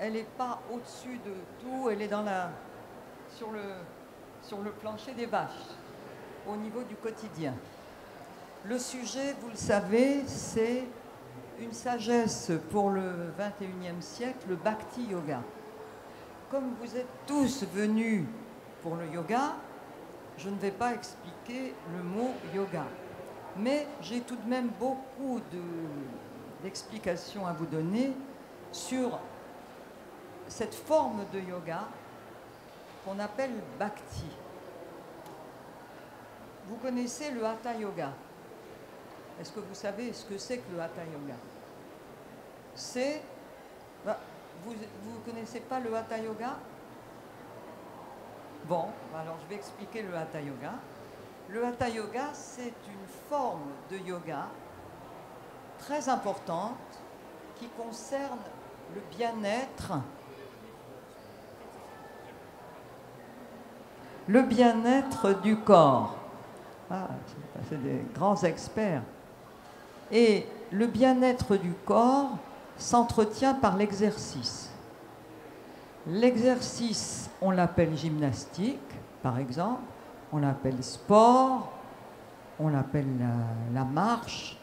elle n'est pas au-dessus de tout, elle est sur le plancher des vaches, au niveau du quotidien. Le sujet, vous le savez, c'est une sagesse pour le 21e siècle, le Bhakti Yoga. Comme vous êtes tous venus pour le yoga, je ne vais pas expliquer le mot yoga. Mais j'ai tout de même beaucoup d'explications à vous donner sur cette forme de yoga qu'on appelle Bhakti. Vous connaissez le Hatha Yoga? Est-ce que vous savez ce que c'est que le Hatha Yoga? C'est... vous ne connaissez pas le Hatha Yoga? Bon, alors je vais expliquer le Hatha Yoga. Le Hatha Yoga, c'est une forme de yoga très importante qui concerne le bien-être du corps. Ah, c'est des grands experts. Et le bien-être du corps s'entretient par l'exercice. L'exercice, on l'appelle gymnastique, par exemple, on l'appelle sport, on l'appelle la marche,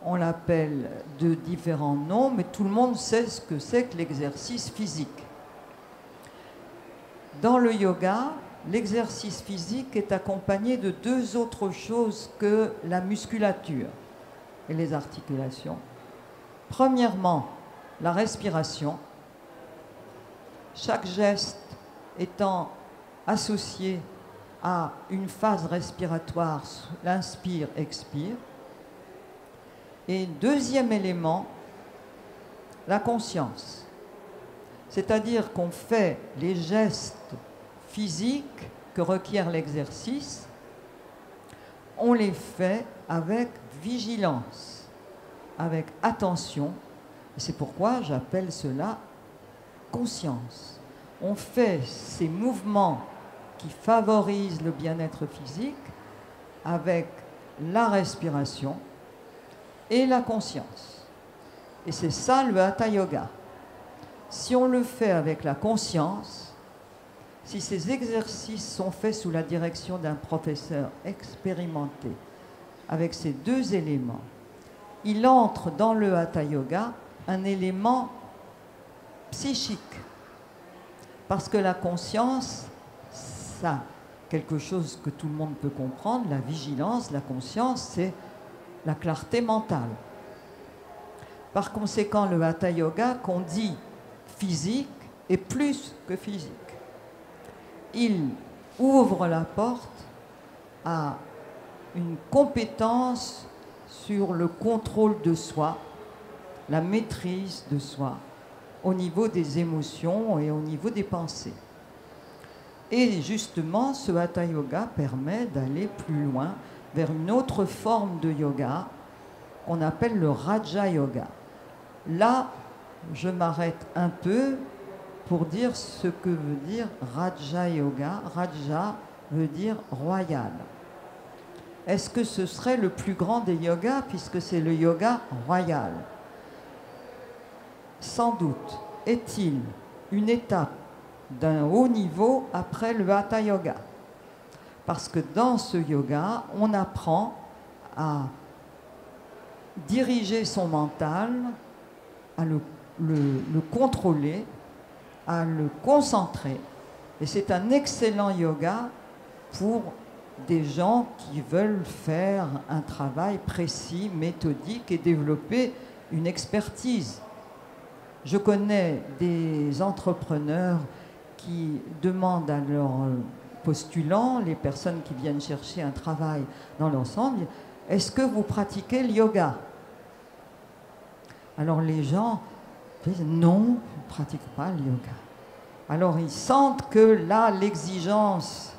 on l'appelle de différents noms, mais tout le monde sait ce que c'est que l'exercice physique. Dans le yoga, l'exercice physique est accompagné de deux autres choses que la musculature et les articulations. Premièrement, la respiration, chaque geste étant associé à une phase respiratoire, l'inspire, expire. Et deuxième élément, la conscience. C'est-à-dire qu'on fait les gestes physiques que requiert l'exercice, on les fait avec vigilance, avec attention. C'est pourquoi j'appelle cela conscience. On fait ces mouvements qui favorisent le bien-être physique avec la respiration et la conscience. Et c'est ça le Hatha Yoga. Si on le fait avec la conscience, si ces exercices sont faits sous la direction d'un professeur expérimenté, avec ces deux éléments, il entre dans le Hatha Yoga un élément psychique. Parce que la conscience, ça, quelque chose que tout le monde peut comprendre, la vigilance, la conscience, c'est la clarté mentale. Par conséquent, le Hatha Yoga, qu'on dit physique, est plus que physique. Il ouvre la porte à une compétence sur le contrôle de soi, la maîtrise de soi, au niveau des émotions et au niveau des pensées. Et justement, ce Hatha Yoga permet d'aller plus loin vers une autre forme de yoga qu'on appelle le Raja Yoga. Là, je m'arrête un peu pour dire ce que veut dire Raja Yoga. Raja veut dire royal. Est-ce que ce serait le plus grand des yogas puisque c'est le yoga royal? Sans doute est-il une étape d'un haut niveau après le Hatha Yoga. Parce que dans ce yoga, on apprend à diriger son mental, à le contrôler, à le concentrer. Et c'est un excellent yoga pour des gens qui veulent faire un travail précis, méthodique et développer une expertise. Je connais des entrepreneurs qui demandent à leurs postulants, les personnes qui viennent chercher un travail dans l'ensemble, est-ce que vous pratiquez le yoga? Alors les gens disent non, je ne pratique pas le yoga. Alors ils sentent que là, l'exigence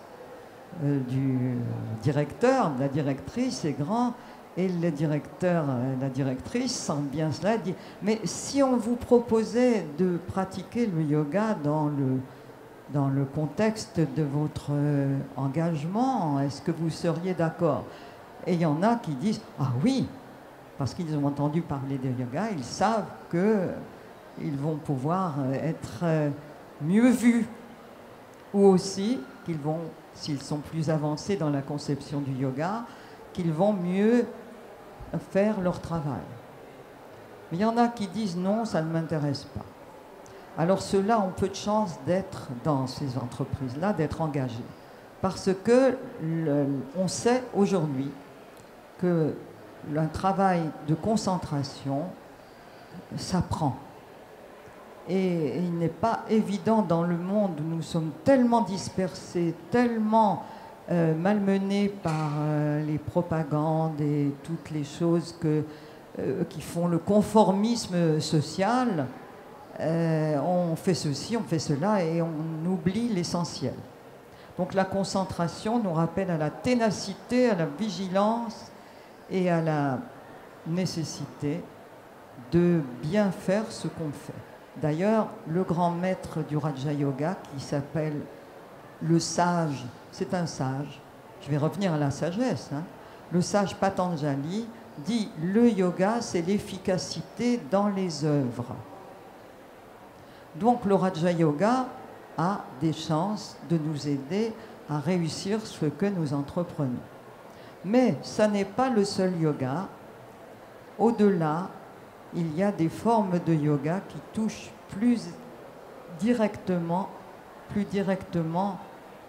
du directeur, de la directrice est grande, et le directeur, la directrice sent bien cela, dit mais si on vous proposait de pratiquer le yoga dans le contexte de votre engagement, est-ce que vous seriez d'accord? Et il y en a qui disent ah oui, parce qu'ils ont entendu parler de yoga, ils savent que ils vont pouvoir être mieux vus, ou aussi qu'ils vont, s'ils sont plus avancés dans la conception du yoga, qu'ils vont mieux faire leur travail. Mais il y en a qui disent non, ça ne m'intéresse pas. Alors ceux-là ont peu de chance d'être dans ces entreprises-là, d'être engagés. Parce que on sait aujourd'hui que un travail de concentration s'apprend. Et il n'est pas évident dans le monde où nous sommes tellement dispersés, tellement malmenés par les propagandes et toutes les choses qui font le conformisme social. On fait ceci, on fait cela et on oublie l'essentiel. Donc la concentration nous rappelle à la ténacité, à la vigilance et à la nécessité de bien faire ce qu'on fait. D'ailleurs, le grand maître du Raja Yoga, qui s'appelle le sage, c'est un sage, je vais revenir à la sagesse, hein. Le sage Patanjali dit « le yoga, c'est l'efficacité dans les œuvres ». Donc le Raja Yoga a des chances de nous aider à réussir ce que nous entreprenons. Mais ça n'est pas le seul yoga. Au-delà, il y a des formes de yoga qui touchent plus directement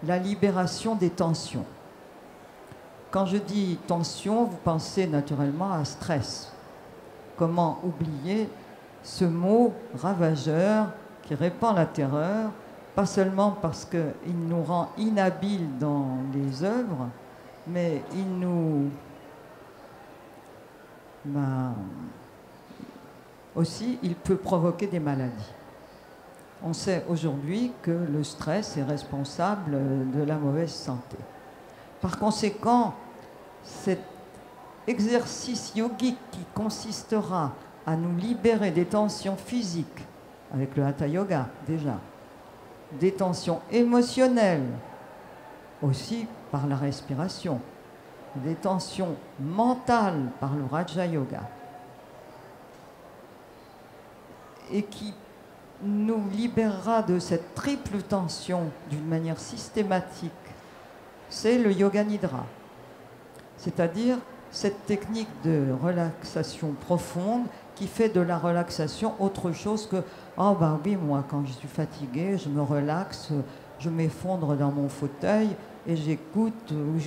la libération des tensions. Quand je dis tension, vous pensez naturellement à stress. Comment oublier ce mot ravageur qui répand la terreur, pas seulement parce qu'il nous rend inhabiles dans les œuvres, mais il nous... aussi, il peut provoquer des maladies. On sait aujourd'hui que le stress est responsable de la mauvaise santé. Par conséquent, cet exercice yogique qui consistera à nous libérer des tensions physiques, avec le Hatha Yoga déjà, des tensions émotionnelles, aussi par la respiration, des tensions mentales par le Raja Yoga, et qui nous libérera de cette triple tension d'une manière systématique, c'est le Yoga Nidra, c'est-à-dire cette technique de relaxation profonde qui fait de la relaxation autre chose que « oh ben oui, moi quand je suis fatiguée, je me relaxe, je m'effondre dans mon fauteuil et j'écoute ou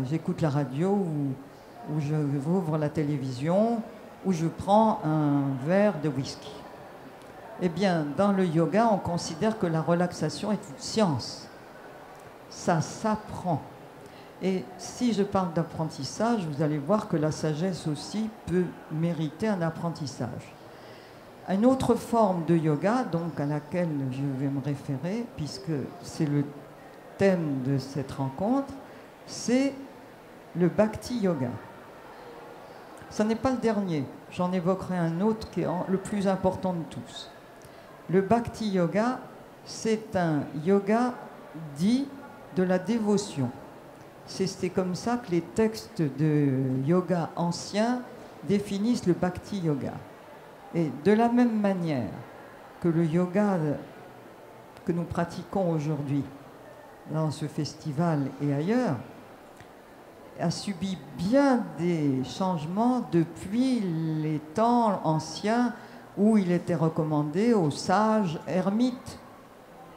j'écoute la radio ou je ouvre la télévision ou je prends un verre de whisky ». Eh bien, dans le yoga, on considère que la relaxation est une science. Ça s'apprend. Et si je parle d'apprentissage, vous allez voir que la sagesse aussi peut mériter un apprentissage. Une autre forme de yoga, donc à laquelle je vais me référer, puisque c'est le thème de cette rencontre, c'est le Bhakti Yoga. Ce n'est pas le dernier, j'en évoquerai un autre qui est le plus important de tous. Le Bhakti Yoga, c'est un yoga dit de la dévotion. C'est comme ça que les textes de yoga anciens définissent le Bhakti Yoga. Et de la même manière que le yoga que nous pratiquons aujourd'hui dans ce festival et ailleurs a subi bien des changements depuis les temps anciens où il était recommandé aux sages ermites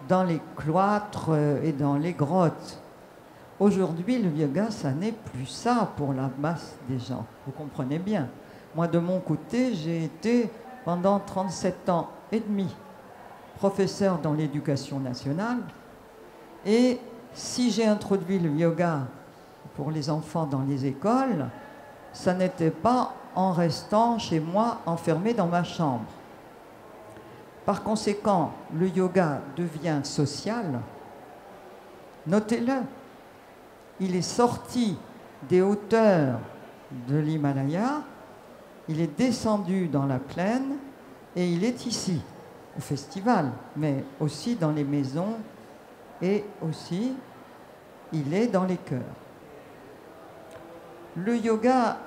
dans les cloîtres et dans les grottes. Aujourd'hui, le yoga, ça n'est plus ça pour la masse des gens. Vous comprenez bien. Moi, de mon côté, j'ai été pendant 37 ans et demi professeur dans l'éducation nationale. Et si j'ai introduit le yoga pour les enfants dans les écoles, ça n'était pas en restant chez moi enfermé dans ma chambre. Par conséquent, le yoga devient social. Notez-le. Il est sorti des hauteurs de l'Himalaya, il est descendu dans la plaine et il est ici, au festival, mais aussi dans les maisons et aussi il est dans les cœurs. Le yoga,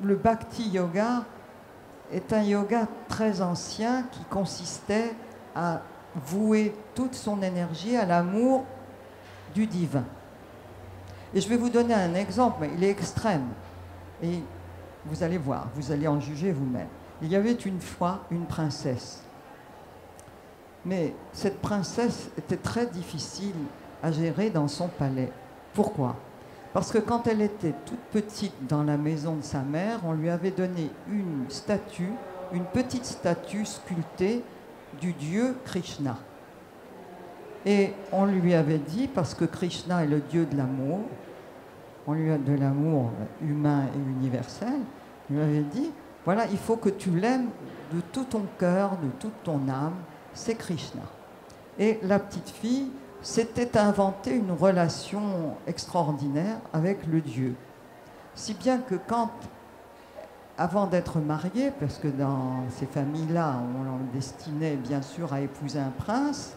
le Bhakti Yoga, est un yoga très ancien qui consistait à vouer toute son énergie à l'amour du divin. Et je vais vous donner un exemple, mais il est extrême. Et vous allez voir, vous allez en juger vous-même. Il y avait une fois une princesse. Mais cette princesse était très difficile à gérer dans son palais. Pourquoi? Parce que quand elle était toute petite dans la maison de sa mère, on lui avait donné une statue, une petite statue sculptée du dieu Krishna. Et on lui avait dit, parce que Krishna est le dieu de l'amour, on lui a de l'amour humain et universel, on lui avait dit, voilà, il faut que tu l'aimes de tout ton cœur, de toute ton âme, c'est Krishna. Et la petite fille s'était inventée une relation extraordinaire avec le dieu. Si bien que quand, avant d'être mariée, parce que dans ces familles-là, on l'en destinait bien sûr à épouser un prince,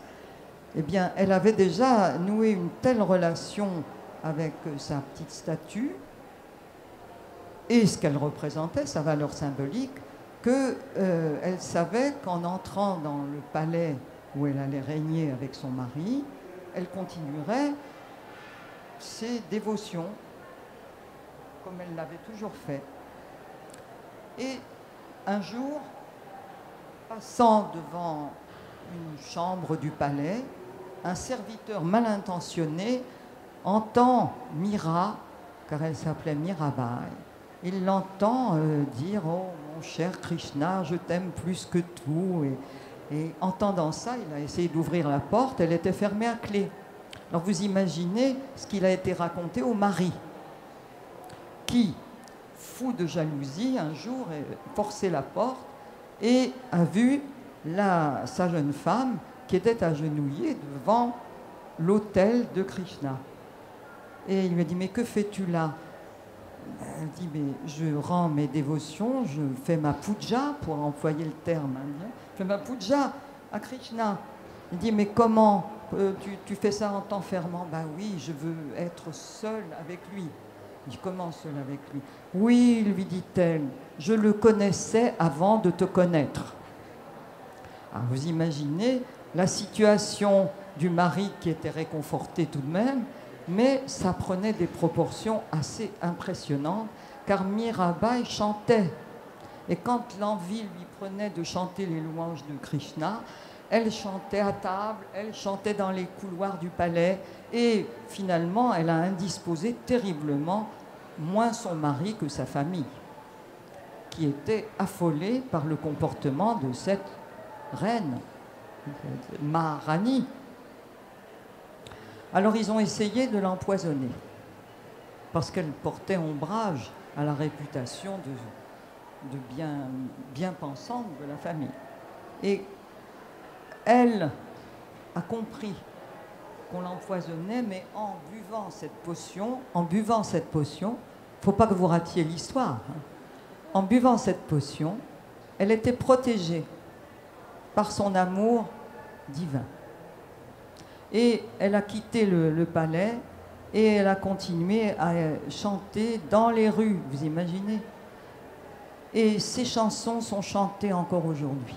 eh bien, elle avait déjà noué une telle relation avec sa petite statue et ce qu'elle représentait, sa valeur symbolique, qu'elle savait qu'en entrant dans le palais où elle allait régner avec son mari, elle continuerait ses dévotions comme elle l'avait toujours fait. Et un jour, passant devant une chambre du palais, un serviteur mal intentionné entend Mira, car elle s'appelait Mirabai. Il l'entend dire « Oh, mon cher Krishna, je t'aime plus que tout ». Et entendant ça, il a essayé d'ouvrir la porte, elle était fermée à clé. Alors vous imaginez ce qu'il a été raconté au mari, qui, fou de jalousie, un jour a forcé la porte et a vu sa jeune femme qui était agenouillée devant l'autel de Krishna. Et il lui a dit « Mais que fais-tu là ?» Elle dit « Mais je rends mes dévotions, je fais ma puja, pour employer le terme indien, je fais ma puja à Krishna. » Il dit « Mais comment tu fais ça en t'enfermant ?»« Ben oui, je veux être seule avec lui. » Il dit « Comment seule avec lui ?»« Oui, lui dit-elle, je le connaissais avant de te connaître. » Alors vous imaginez la situation du mari qui était réconforté tout de même, mais ça prenait des proportions assez impressionnantes, car Mirabai chantait. Et quand l'envie lui prenait de chanter les louanges de Krishna, elle chantait à table, elle chantait dans les couloirs du palais, et finalement, elle a indisposé terriblement moins son mari que sa famille, qui était affolée par le comportement de cette reine, Maharani. Alors ils ont essayé de l'empoisonner, parce qu'elle portait ombrage à la réputation de bien pensante de la famille. Et elle a compris qu'on l'empoisonnait, mais en buvant cette potion, il ne faut pas que vous ratiez l'histoire, hein. En buvant cette potion, elle était protégée par son amour divin. Et elle a quitté le palais et elle a continué à chanter dans les rues, vous imaginez? Et ces chansons sont chantées encore aujourd'hui.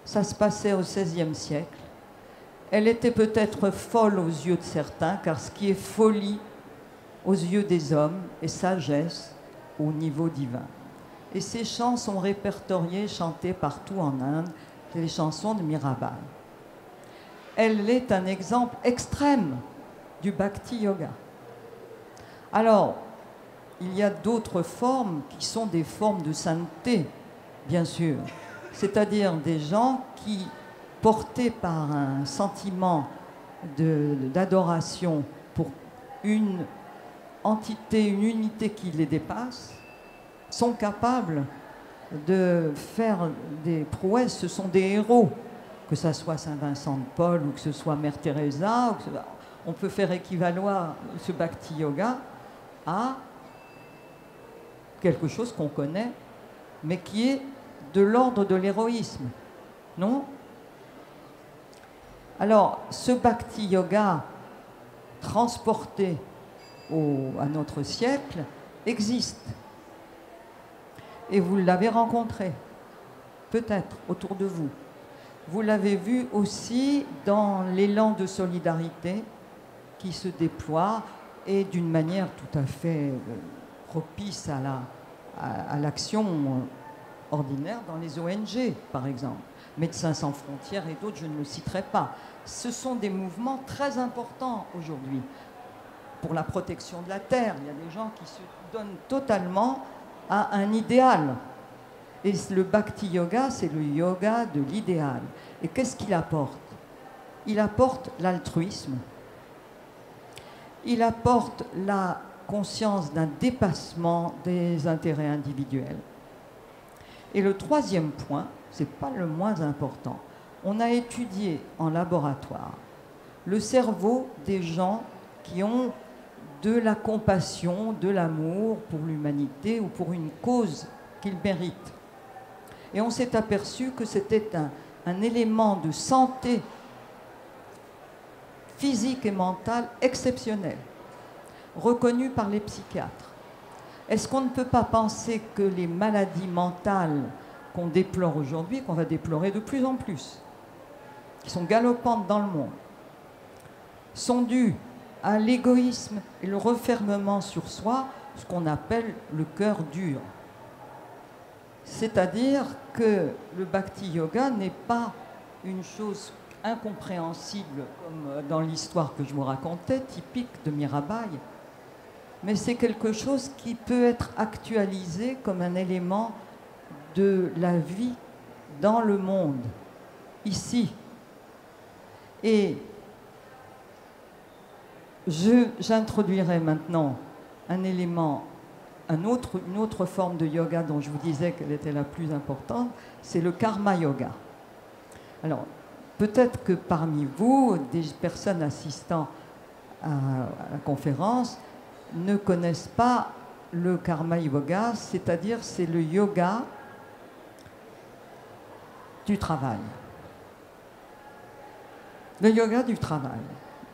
Ça se passait au XVIe siècle. Elle était peut-être folle aux yeux de certains, car ce qui est folie aux yeux des hommes est sagesse au niveau divin. Et ces chants sont répertoriés, chantés partout en Inde. C'est les chansons de Mirabai. Elle est un exemple extrême du Bhakti Yoga. Alors, il y a d'autres formes qui sont des formes de sainteté, bien sûr. C'est-à-dire des gens qui, portés par un sentiment d'adoration pour une entité, une unité qui les dépasse, sont capables de faire des prouesses. Ce sont des héros, que ce soit Saint Vincent de Paul ou que ce soit Mère Teresa. On peut faire équivaloir ce Bhakti Yoga à quelque chose qu'on connaît, mais qui est de l'ordre de l'héroïsme, non? Alors, ce Bhakti Yoga transporté à notre siècle existe. Et vous l'avez rencontré. peut-être autour de vous. Vous l'avez vu aussi dans l'élan de solidarité qui se déploie et d'une manière tout à fait propice à l'action ordinaire dans les ONG, par exemple. Médecins sans frontières et d'autres, je ne le citerai pas. Ce sont des mouvements très importants aujourd'hui pour la protection de la Terre. Il y a des gens qui se donnent totalement à un idéal. Et le Bhakti Yoga, c'est le yoga de l'idéal. Et qu'est-ce qu'il apporte? Il apporte l'altruisme. Il apporte la conscience d'un dépassement des intérêts individuels. Et le troisième point, ce n'est pas le moins important, on a étudié en laboratoire le cerveau des gens qui ont de la compassion, de l'amour pour l'humanité ou pour une cause qu'ils méritent. Et on s'est aperçu que c'était un élément de santé physique et mentale exceptionnel, reconnu par les psychiatres. Est-ce qu'on ne peut pas penser que les maladies mentales qu'on déplore aujourd'hui, qu'on va déplorer de plus en plus, qui sont galopantes dans le monde, sont dues à l'égoïsme et le refermement sur soi, ce qu'on appelle le cœur dur? C'est-à-dire que le Bhakti Yoga n'est pas une chose incompréhensible comme dans l'histoire que je vous racontais, typique de Mirabai, mais c'est quelque chose qui peut être actualisé comme un élément de la vie dans le monde, ici. Et j'introduirai maintenant un élément, une autre forme de yoga dont je vous disais qu'elle était la plus importante, c'est le karma yoga. Alors, peut-être que parmi vous, des personnes assistant à la conférence ne connaissent pas le karma yoga, c'est-à-dire c'est le yoga du travail. Le yoga du travail.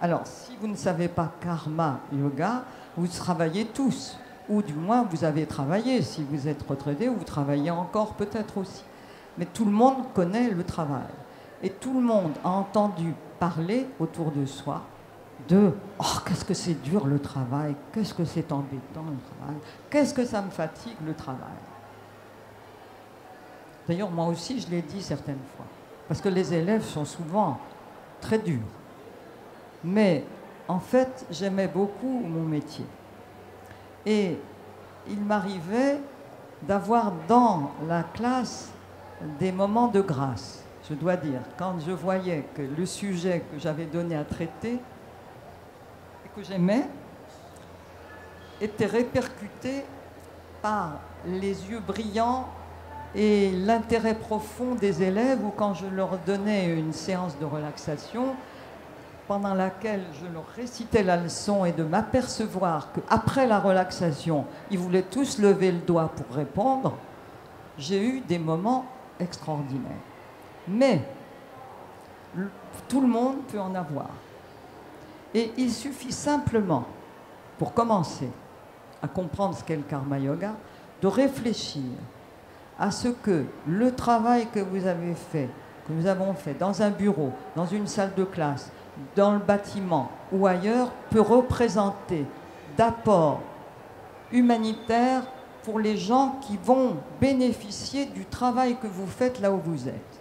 Alors, si vous ne savez pas karma yoga, vous travaillez tous, ou du moins vous avez travaillé, si vous êtes retraité, ou vous travaillez encore peut-être aussi. Mais tout le monde connaît le travail. Et tout le monde a entendu parler autour de soi de « Oh, qu'est-ce que c'est dur le travail, qu'est-ce que c'est embêtant le travail, qu'est-ce que ça me fatigue le travail ». D'ailleurs, moi aussi, je l'ai dit certaines fois, parce que les élèves sont souvent très durs. Mais en fait, j'aimais beaucoup mon métier. Et il m'arrivait d'avoir dans la classe des moments de grâce. Je dois dire, quand je voyais que le sujet que j'avais donné à traiter et que j'aimais était répercuté par les yeux brillants et l'intérêt profond des élèves, ou quand je leur donnais une séance de relaxation pendant laquelle je leur récitais la leçon et de m'apercevoir qu'après la relaxation, ils voulaient tous lever le doigt pour répondre, j'ai eu des moments extraordinaires. Mais tout le monde peut en avoir. Et il suffit simplement, pour commencer à comprendre ce qu'est le karma yoga, de réfléchir à ce que le travail que vous avez fait, que nous avons fait dans un bureau, dans une salle de classe, dans le bâtiment ou ailleurs, peut représenter d'apport humanitaire pour les gens qui vont bénéficier du travail que vous faites là où vous êtes.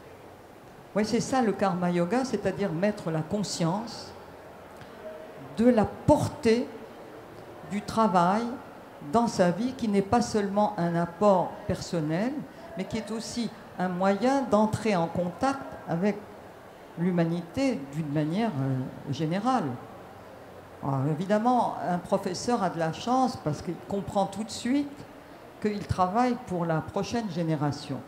Oui, c'est ça le karma yoga, c'est-à-dire mettre la conscience de la portée du travail dans sa vie, qui n'est pas seulement un apport personnel, mais qui est aussi un moyen d'entrer en contact avec l'humanité d'une manière générale. Alors, évidemment, un professeur a de la chance parce qu'il comprend tout de suite qu'il travaille pour la prochaine génération.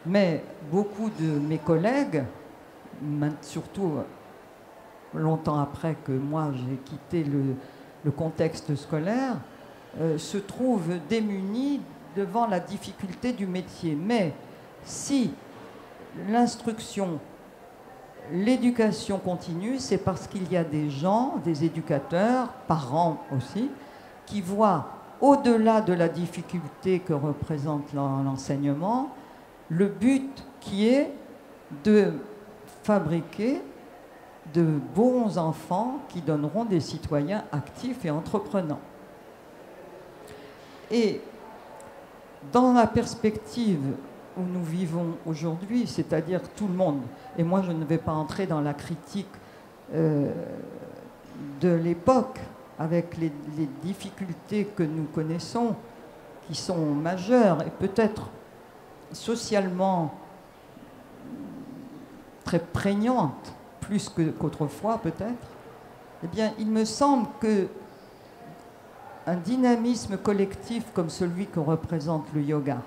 Mais beaucoup de mes collègues, surtout longtemps après que moi j'ai quitté le contexte scolaire, se trouvent démunis devant la difficulté du métier. Mais si l'instruction, l'éducation continue, c'est parce qu'il y a des gens, des éducateurs, parents aussi, qui voient au-delà de la difficulté que représente l'enseignement, le but qui est de fabriquer de bons enfants qui donneront des citoyens actifs et entreprenants. Et dans la perspective où nous vivons aujourd'hui, c'est-à-dire tout le monde, et moi je ne vais pas entrer dans la critique de l'époque, avec les difficultés que nous connaissons, qui sont majeures et peut-être socialement très prégnantes, plus qu'autrefois peut-être, eh bien, il me semble qu'un dynamisme collectif comme celui que représente le yoga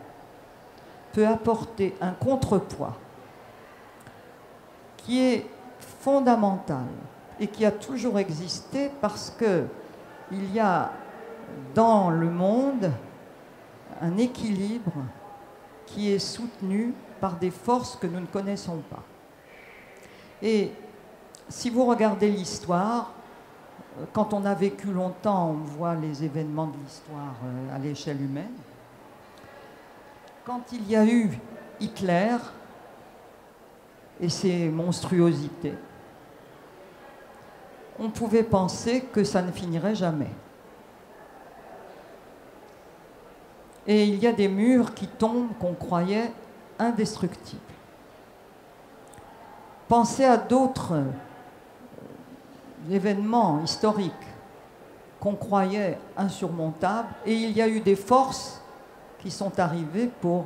peut apporter un contrepoids qui est fondamental et qui a toujours existé parce qu'il y a dans le monde un équilibre qui est soutenu par des forces que nous ne connaissons pas. Et si vous regardez l'histoire, quand on a vécu longtemps, on voit les événements de l'histoire à l'échelle humaine. Quand il y a eu Hitler et ses monstruosités, on pouvait penser que ça ne finirait jamais. Et il y a des murs qui tombent qu'on croyait indestructibles. Pensez à d'autres événements historiques qu'on croyait insurmontables, et il y a eu des forces qui sont arrivées pour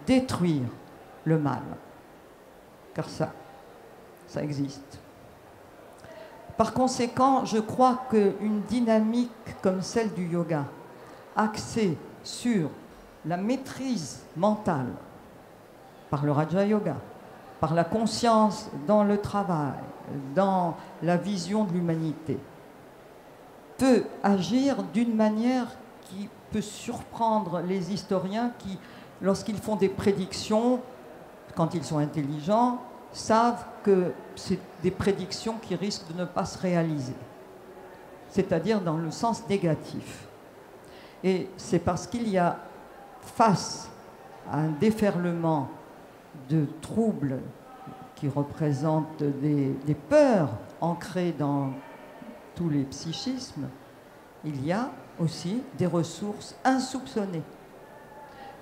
détruire le mal. Car ça existe. Par conséquent, je crois qu'une dynamique comme celle du yoga, axée sur la maîtrise mentale, par le Raja Yoga, par la conscience dans le travail, dans la vision de l'humanité, peut agir d'une manière qui peut surprendre les historiens qui, lorsqu'ils font des prédictions, quand ils sont intelligents, savent que c'est des prédictions qui risquent de ne pas se réaliser, c'est-à-dire dans le sens négatif. Et c'est parce qu'il y a, face à un déferlement de troubles qui représentent des peurs ancrées dans tous les psychismes, il y a aussi des ressources insoupçonnées.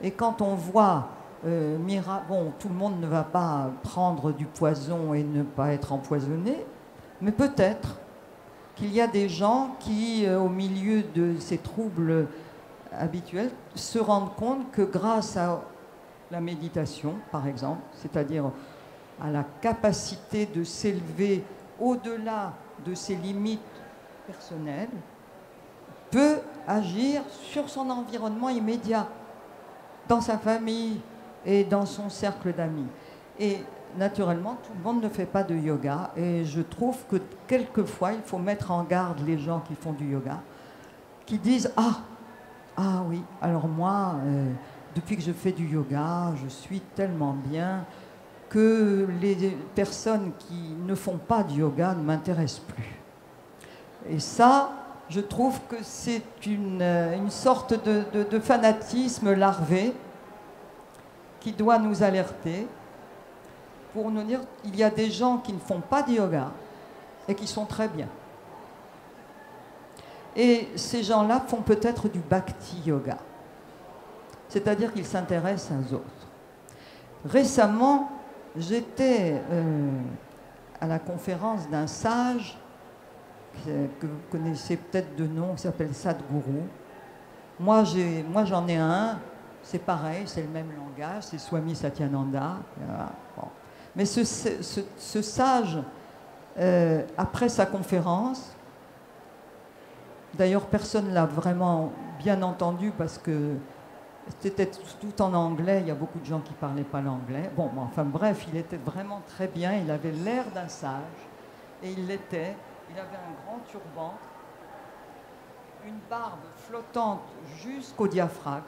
Et quand on voit bon, tout le monde ne va pas prendre du poison et ne pas être empoisonné, mais peut-être qu'il y a des gens qui, au milieu de ces troubles habituels, se rendent compte que grâce à la méditation, par exemple, c'est-à-dire à la capacité de s'élever au-delà de ses limites personnelles, peut agir sur son environnement immédiat, dans sa famille et dans son cercle d'amis. Et naturellement, tout le monde ne fait pas de yoga, et je trouve que quelquefois, il faut mettre en garde les gens qui font du yoga, qui disent « Ah oui, alors moi, depuis que je fais du yoga, je suis tellement bien que les personnes qui ne font pas de yoga ne m'intéressent plus. » Et ça, je trouve que c'est une sorte de fanatisme larvé qui doit nous alerter pour nous dire qu'il y a des gens qui ne font pas de yoga et qui sont très bien. Et ces gens-là font peut-être du bhakti yoga, c'est-à-dire qu'ils s'intéressent aux autres. Récemment, j'étais à la conférence d'un sage que vous connaissez peut-être de nom, qui s'appelle Sadhguru. Moi, j'en ai un, c'est pareil, c'est le même langage, c'est Swami Satyananda. Voilà. Bon. Mais ce sage, après sa conférence, d'ailleurs personne ne l'a vraiment bien entendu parce que c'était tout en anglais, il y a beaucoup de gens qui ne parlaient pas l'anglais. Bon, enfin bref, il était vraiment très bien, il avait l'air d'un sage, et il l'était. Il avait un grand turban, une barbe flottante jusqu'au diaphragme,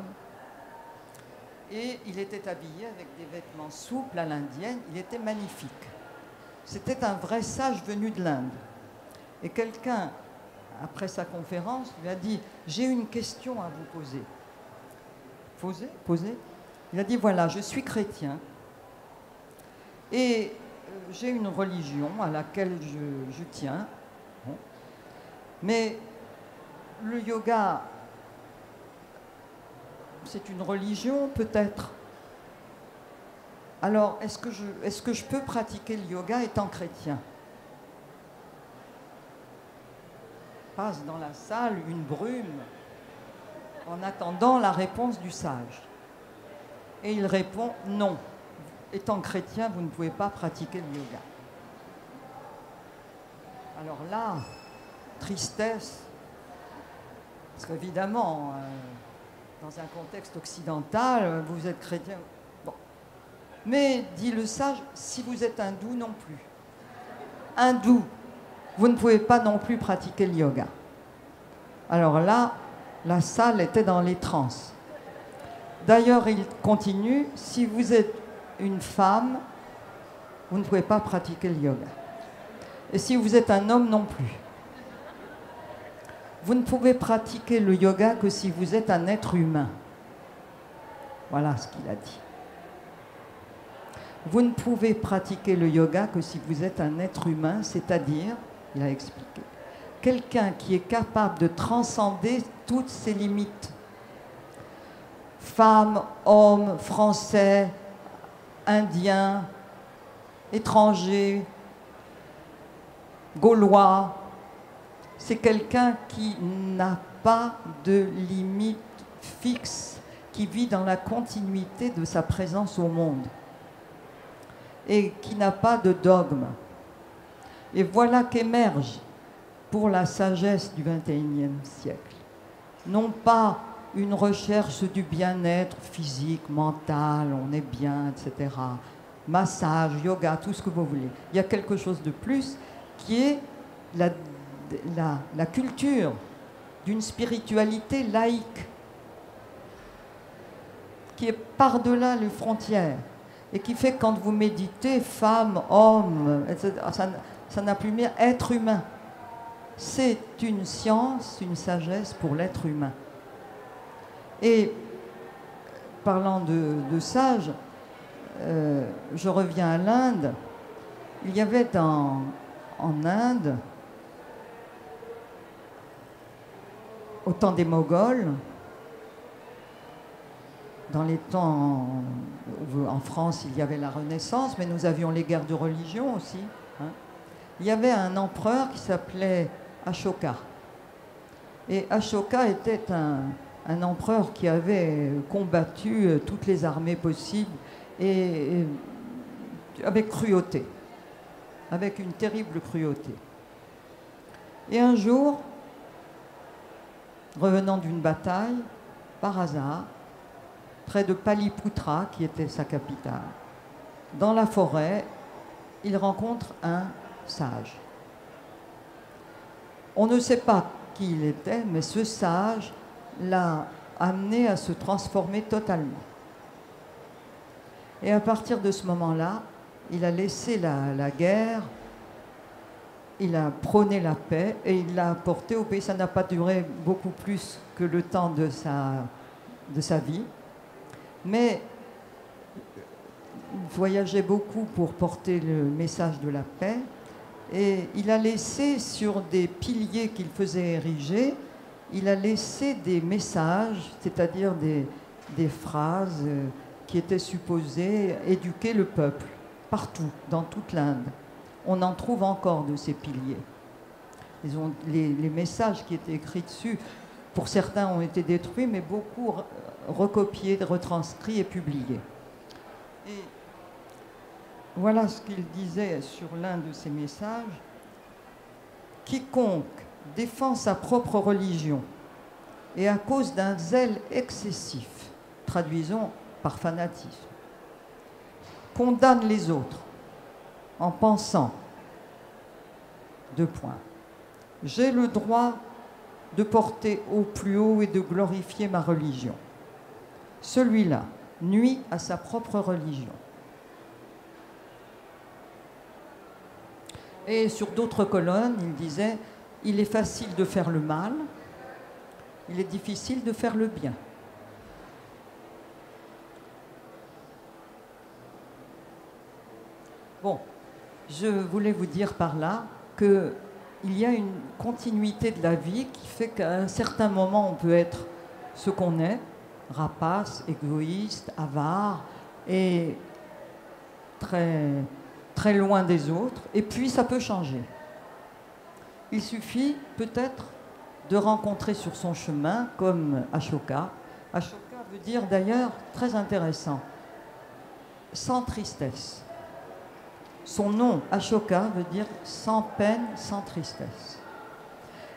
et il était habillé avec des vêtements souples à l'indienne. Il était magnifique. C'était un vrai sage venu de l'Inde. Et quelqu'un après sa conférence, lui a dit « J'ai une question à vous poser. » Poser. Il a dit « Voilà, je suis chrétien et j'ai une religion à laquelle je tiens. Bon. Mais le yoga, c'est une religion peut-être. Alors, est-ce que je peux pratiquer le yoga étant chrétien ?» Passe dans la salle une brume en attendant la réponse du sage. Et il répond « Non, étant chrétien, vous ne pouvez pas pratiquer le yoga. » Alors là, tristesse, parce qu'évidemment, dans un contexte occidental, vous êtes chrétien. Bon. Mais, dit le sage, si vous êtes hindou, non plus. Hindou, vous ne pouvez pas non plus pratiquer le yoga. Alors là, la salle était dans les transes. D'ailleurs, il continue, si vous êtes une femme, vous ne pouvez pas pratiquer le yoga. Et si vous êtes un homme, non plus. Vous ne pouvez pratiquer le yoga que si vous êtes un être humain. Voilà ce qu'il a dit. Vous ne pouvez pratiquer le yoga que si vous êtes un être humain, c'est-à-dire, il a expliqué, quelqu'un qui est capable de transcender toutes ses limites. Femmes, hommes, français, indiens, étrangers, gaulois. C'est quelqu'un qui n'a pas de limite fixe, qui vit dans la continuité de sa présence au monde et qui n'a pas de dogme. Et voilà qu'émerge pour la sagesse du XXIe siècle, non pas une recherche du bien-être physique, mental, on est bien, etc. Massage, yoga, tout ce que vous voulez. Il y a quelque chose de plus qui est la culture d'une spiritualité laïque qui est par-delà les frontières et qui fait que quand vous méditez, femme, homme, etc., ça n'a plus bien être humain. C'est une science, une sagesse pour l'être humain. Et parlant de sages, je reviens à l'Inde. Il y avait en Inde, au temps des Moghols, dans les temps où en France il y avait la Renaissance, mais nous avions les guerres de religion aussi, hein. Il y avait un empereur qui s'appelait Ashoka. Et Ashoka était un empereur qui avait combattu toutes les armées possibles et avec cruauté, avec une terrible cruauté. Et un jour, revenant d'une bataille, par hasard, près de Paliputra, qui était sa capitale, dans la forêt, il rencontre un sage. On ne sait pas qui il était, mais ce sage l'a amené à se transformer totalement. Et à partir de ce moment-là, il a laissé la guerre, il a prôné la paix et il l'a apporté au pays. Ça n'a pas duré beaucoup plus que le temps de sa vie. Mais il voyageait beaucoup pour porter le message de la paix. Et il a laissé sur des piliers qu'il faisait ériger, il a laissé des messages, c'est-à-dire des phrases qui étaient supposées éduquer le peuple, partout, dans toute l'Inde. On en trouve encore de ces piliers. Les messages qui étaient écrits dessus, pour certains ont été détruits, mais beaucoup recopiés, retranscrits et publiés. Et voilà ce qu'il disait sur l'un de ces messages. « Quiconque défend sa propre religion et à cause d'un zèle excessif, traduisons par fanatisme, condamne les autres en pensant, deux points, j'ai le droit de porter au plus haut et de glorifier ma religion. Celui-là nuit à sa propre religion. » Et sur d'autres colonnes, il disait il est facile de faire le mal, il est difficile de faire le bien. Bon, je voulais vous dire par là qu'il y a une continuité de la vie qui fait qu'à un certain moment, on peut être ce qu'on est, rapace, égoïste, avare, et très, très loin des autres, et puis ça peut changer. Il suffit peut-être de rencontrer sur son chemin, comme Ashoka. Ashoka veut dire d'ailleurs, très intéressant, sans tristesse. Son nom, Ashoka, veut dire sans peine, sans tristesse.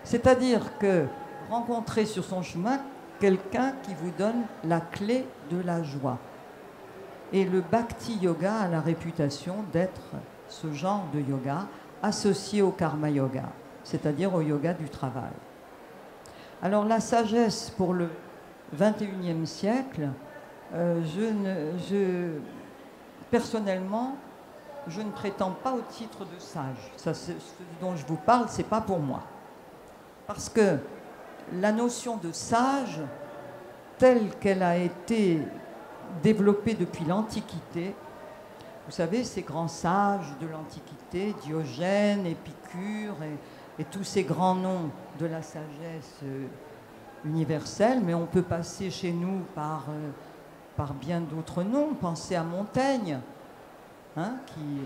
C'est-à-dire que rencontrer sur son chemin quelqu'un qui vous donne la clé de la joie. Et le Bhakti Yoga a la réputation d'être ce genre de yoga associé au Karma Yoga, c'est-à-dire au yoga du travail. Alors la sagesse pour le XXIe siècle, personnellement, je ne prétends pas au titre de sage. Ça, ce dont je vous parle, ce n'est pas pour moi. Parce que la notion de sage, telle qu'elle a été développée depuis l'Antiquité, vous savez, ces grands sages de l'Antiquité, Diogène, Épicure et tous ces grands noms de la sagesse universelle, mais on peut passer chez nous par bien d'autres noms. Pensez à Montaigne, hein, qui,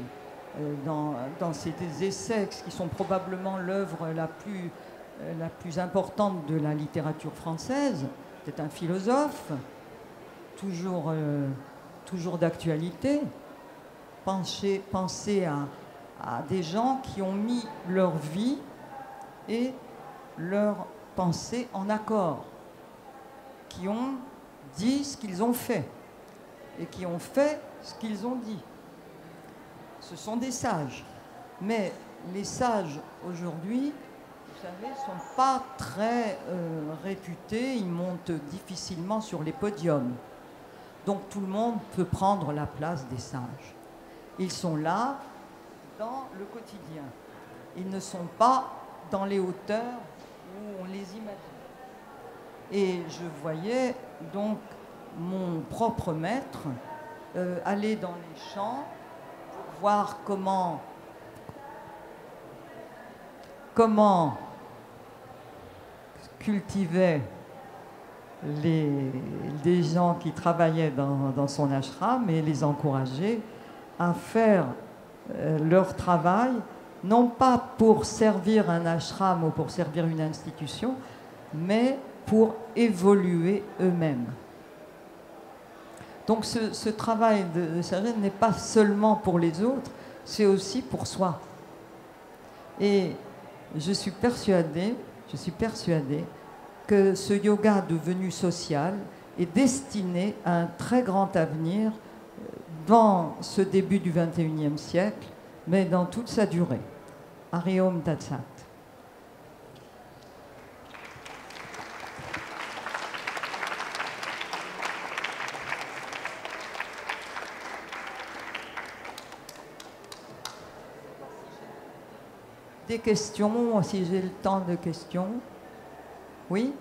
dans ses essais, qui sont probablement l'œuvre la plus importante de la littérature française, c'est un philosophe, toujours d'actualité. Pensez à des gens qui ont mis leur vie et leur pensée en accord, qui ont dit ce qu'ils ont fait et qui ont fait ce qu'ils ont dit. Ce sont des sages. Mais les sages aujourd'hui, vous savez, ne sont pas très réputés, ils montent difficilement sur les podiums. Donc tout le monde peut prendre la place des sages. Ils sont là dans le quotidien. Ils ne sont pas dans les hauteurs où on les imagine. Et je voyais donc mon propre maître aller dans les champs pour voir comment cultivaient des gens qui travaillaient dans son ashram et les encourager à faire leur travail, non pas pour servir un ashram ou pour servir une institution, mais pour évoluer eux-mêmes. Donc ce travail de sagesse n'est pas seulement pour les autres, c'est aussi pour soi. Et je suis persuadée que ce yoga devenu social est destiné à un très grand avenir dans ce début du XXIe siècle, mais dans toute sa durée. Hari Om Tat Sat. Des questions, si j'ai le temps de questions. Oui?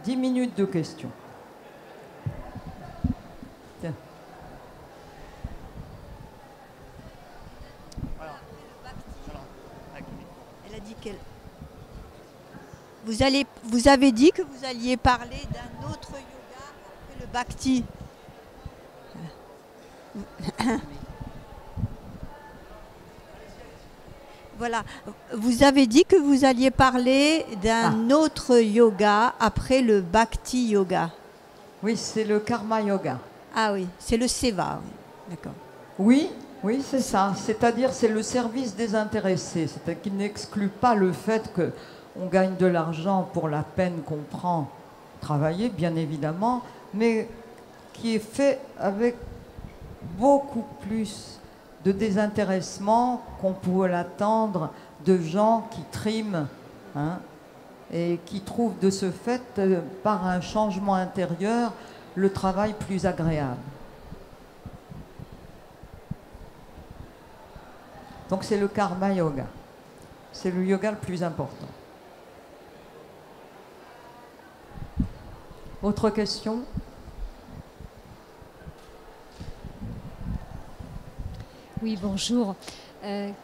10 minutes de questions. Tiens. Elle a dit qu'elle... Vous avez dit que vous alliez parler d'un autre yoga après le Bhakti. Voilà. Vous avez dit que vous alliez parler d'un autre yoga après le Bhakti Yoga. Oui, c'est le Karma Yoga. Ah oui, c'est le Seva. D'accord. Oui, c'est ça. C'est-à-dire, c'est le service désintéressé. C'est-à-dire qu'il n'exclut pas le fait qu'on gagne de l'argent pour la peine qu'on prend travailler, bien évidemment, mais qui est fait avec beaucoup plus de désintéressement qu'on pourrait l'attendre de gens qui triment, hein, et qui trouvent de ce fait, par un changement intérieur, le travail plus agréable. Donc c'est le Karma Yoga. C'est le yoga le plus important. Autre question? Oui, bonjour.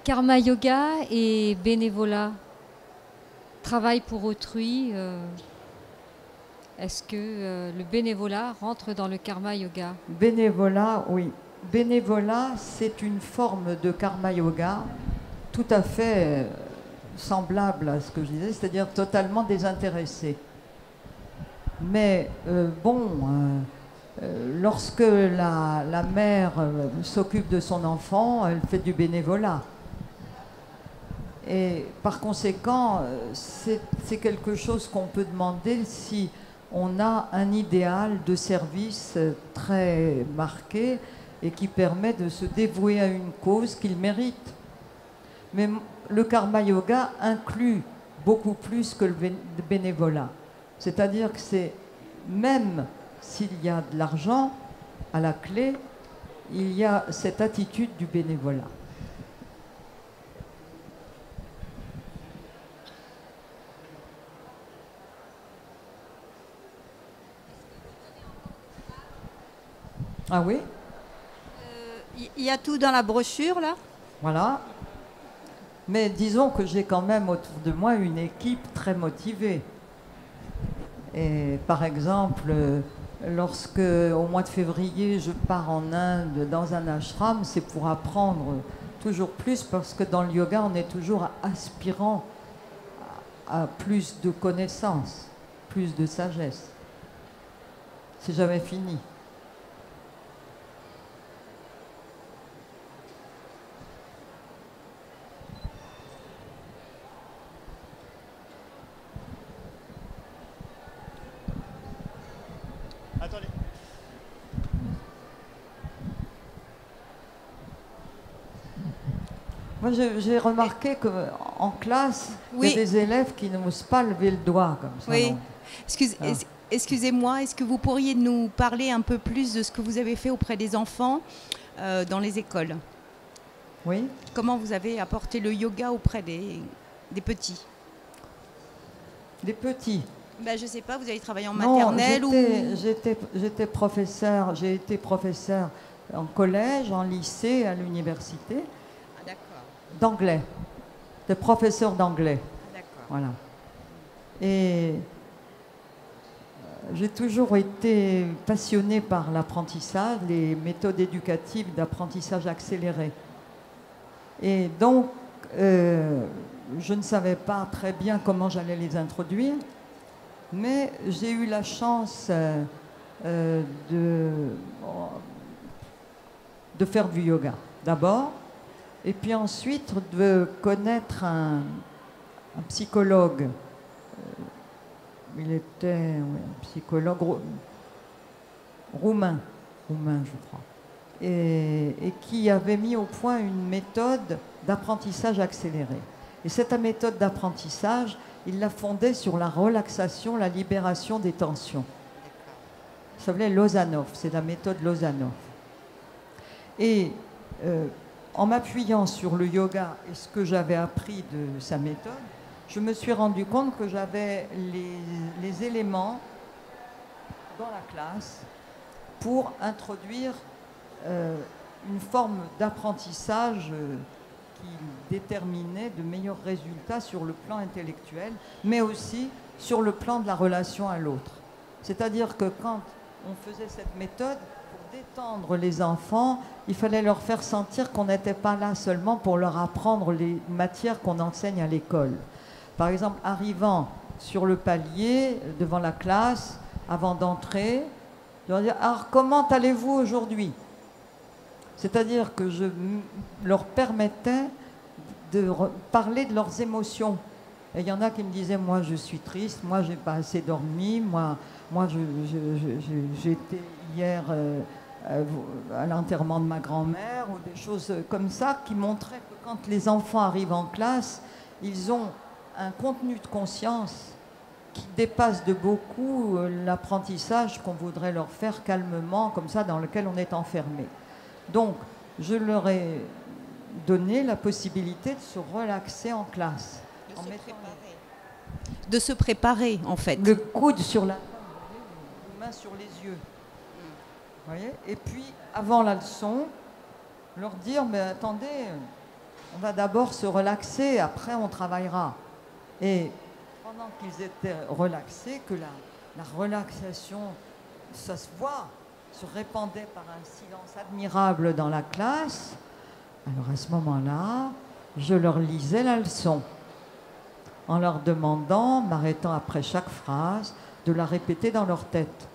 Karma Yoga et bénévolat, travail pour autrui, est-ce que le bénévolat rentre dans le Karma Yoga? Bénévolat, oui. Bénévolat, c'est une forme de Karma Yoga tout à fait semblable à ce que je disais, c'est-à-dire totalement désintéressé. Mais lorsque la mère s'occupe de son enfant, elle fait du bénévolat. Et par conséquent, c'est quelque chose qu'on peut demander si on a un idéal de service très marqué et qui permet de se dévouer à une cause qu'il mérite. Mais le karma yoga inclut beaucoup plus que le bénévolat. C'est-à-dire que c'est, même s'il y a de l'argent à la clé, il y a cette attitude du bénévolat. Ah oui? Il y a tout dans la brochure, là? Voilà. Mais disons que j'ai quand même autour de moi une équipe très motivée. Et par exemple, lorsque au mois de février, je pars en Inde dans un ashram, c'est pour apprendre toujours plus, parce que dans le yoga, on est toujours aspirant à plus de connaissances, plus de sagesse. C'est jamais fini. Attendez. Moi, j'ai remarqué qu'en classe, Oui. il y a des élèves qui n'osent pas lever le doigt comme ça. Oui. Donc, Ah. Excusez-moi, est-ce que vous pourriez nous parler un peu plus de ce que vous avez fait auprès des enfants dans les écoles? oui. Comment vous avez apporté le yoga auprès des petits? Les petits. Ben, je ne sais pas, vous avez travaillé en Non, maternelle ou... j'étais professeur, j'ai été professeur en collège, en lycée, à l'université, Ah, d'accord. d'anglais. J'étais professeur d'anglais. Ah, d'accord. Voilà. Et j'ai toujours été passionnée par l'apprentissage, les méthodes éducatives d'apprentissage accéléré. Et donc, je ne savais pas très bien comment j'allais les introduire, mais j'ai eu la chance de faire du yoga d'abord, et puis ensuite de connaître un psychologue. Il était un psychologue roumain, je crois, et qui avait mis au point une méthode d'apprentissage accéléré. Et cette méthode d'apprentissage, il la fondait sur la relaxation, la libération des tensions. Ça s'appelait Lozanov, c'est la méthode Lozanov. Et en m'appuyant sur le yoga et ce que j'avais appris de sa méthode, je me suis rendu compte que j'avais les éléments dans la classe pour introduire une forme d'apprentissage qui déterminait de meilleurs résultats sur le plan intellectuel, mais aussi sur le plan de la relation à l'autre. C'est-à-dire que quand on faisait cette méthode, pour détendre les enfants, il fallait leur faire sentir qu'on n'était pas là seulement pour leur apprendre les matières qu'on enseigne à l'école. Par exemple, arrivant sur le palier, devant la classe, avant d'entrer, je leur dis « Alors, comment allez-vous aujourd'hui ?» C'est-à-dire que je leur permettais de parler de leurs émotions. Et il y en a qui me disaient « Moi, je suis triste, moi, j'ai pas assez dormi, moi j'étais hier à l'enterrement de ma grand-mère » ou des choses comme ça qui montraient que quand les enfants arrivent en classe, ils ont un contenu de conscience qui dépasse de beaucoup l'apprentissage qu'on voudrait leur faire calmement, comme ça, dans lequel on est enfermé. Donc, je leur ai donner la possibilité de se relaxer en classe. De se préparer, en fait. Le coude sur la main sur les yeux. Vous voyez? Et puis, avant la leçon, leur dire, mais attendez, on va d'abord se relaxer, après on travaillera. Et pendant qu'ils étaient relaxés, que la relaxation, ça se voit, se répandait par un silence admirable dans la classe, alors à ce moment-là, je leur lisais la leçon, en leur demandant, m'arrêtant après chaque phrase, de la répéter dans leur tête.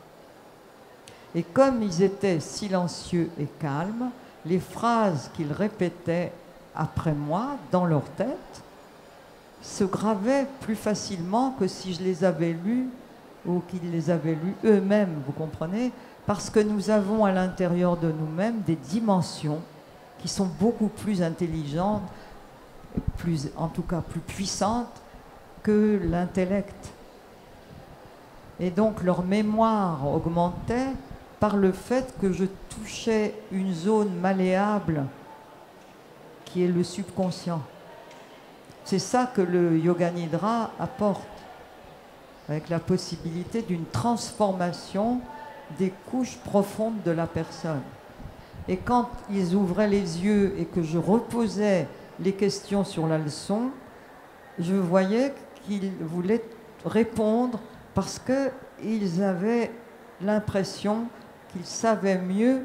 Et comme ils étaient silencieux et calmes, les phrases qu'ils répétaient après moi, dans leur tête, se gravaient plus facilement que si je les avais lues ou qu'ils les avaient lues eux-mêmes, vous comprenez? Parce que nous avons à l'intérieur de nous-mêmes des dimensions qui sont beaucoup plus intelligentes, en tout cas plus puissantes que l'intellect. Et donc leur mémoire augmentait par le fait que je touchais une zone malléable qui est le subconscient. C'est ça que le Yoga Nidra apporte, avec la possibilité d'une transformation des couches profondes de la personne. Et quand ils ouvraient les yeux et que je reposais les questions sur la leçon, je voyais qu'ils voulaient répondre parce qu'ils avaient l'impression qu'ils savaient mieux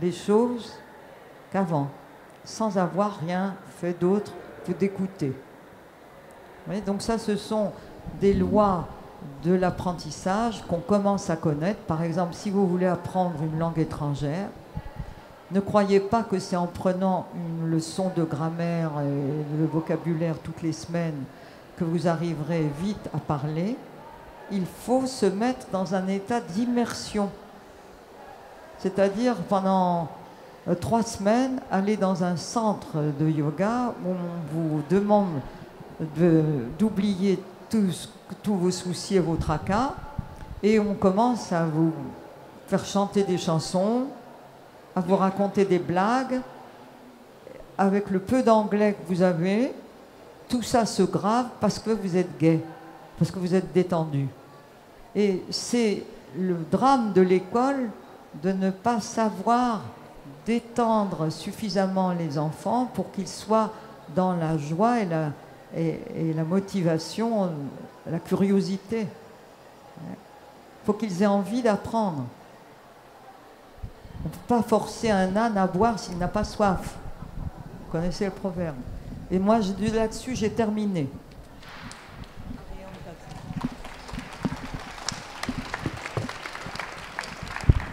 les choses qu'avant, sans avoir rien fait d'autre que d'écouter. Donc ça, ce sont des lois de l'apprentissage qu'on commence à connaître. Par exemple, si vous voulez apprendre une langue étrangère, ne croyez pas que c'est en prenant une leçon de grammaire et de vocabulaire toutes les semaines que vous arriverez vite à parler. Il faut se mettre dans un état d'immersion. C'est-à-dire, pendant 3 semaines, aller dans un centre de yoga où on vous demande d'oublier tous vos soucis et vos tracas, et on commence à vous faire chanter des chansons, à vous raconter des blagues, avec le peu d'anglais que vous avez, tout ça se grave parce que vous êtes gai, parce que vous êtes détendu. Et c'est le drame de l'école de ne pas savoir détendre suffisamment les enfants pour qu'ils soient dans la joie et la motivation, la curiosité. Il faut qu'ils aient envie d'apprendre. On ne peut pas forcer un âne à boire s'il n'a pas soif. Vous connaissez le proverbe. Et moi, là-dessus, j'ai terminé.